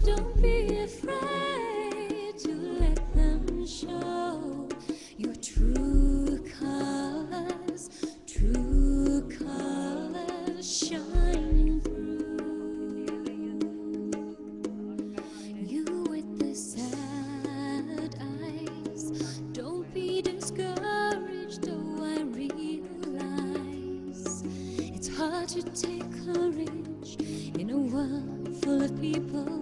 don't be afraid to let them show your true colors shining through. You with the sad eyes, don't be discouraged. Oh, I realize it's hard to take courage in a world full of people.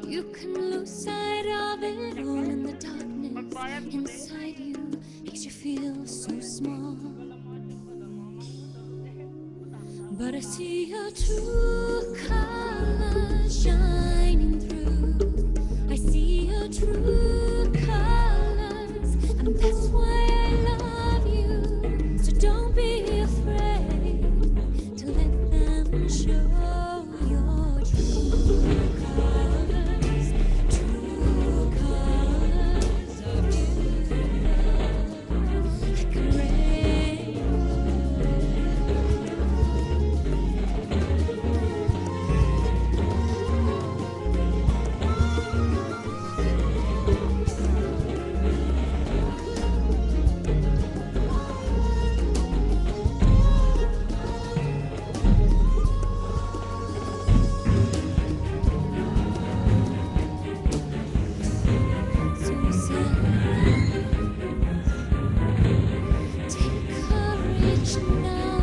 You can lose sight of it all, and the darkness inside you makes you feel so small. But I see your true colors shining through. I see your true colors, and that's why I love you. So don't be afraid to let them show your true colors. True colors are beautiful, like a take courage now.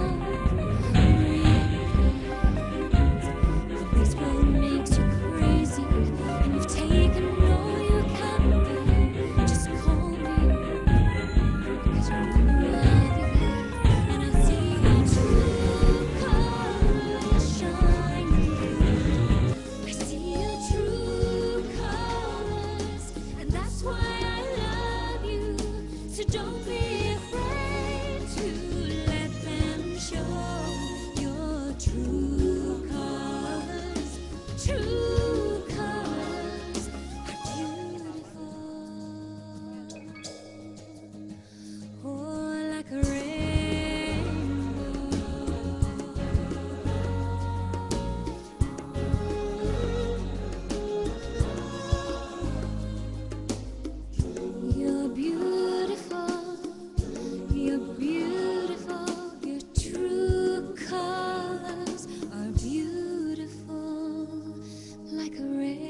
This world makes you crazy, and you've taken all you can do. Just call me, 'cause I really love you, and I see your true colors shining through. I see your true colors, and that's why I love you. So don't be afraid to let them show your true colors. True colors are beautiful. Oh, like a rainbow. You're beautiful. You're beautiful. Your true colors are beautiful, like a rainbow.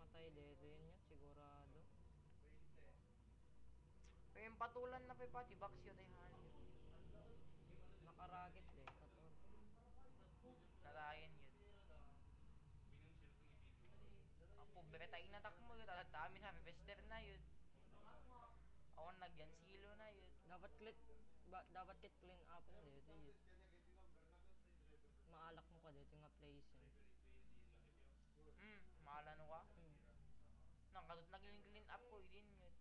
Matay din yun, sigurado. Pero yung patulan na pati box yun ay hali. Nakaragit din, katon. Nalayan yun. Ang pobre tayo natak mo yun, at dami na, bester na yun. Ako nagyan silo na yun. Dapat kit clean up mo dito yun. Maalak mo ka dito nga place yun. Maalano ka? Nang kadot naging clean up ko, yun yun.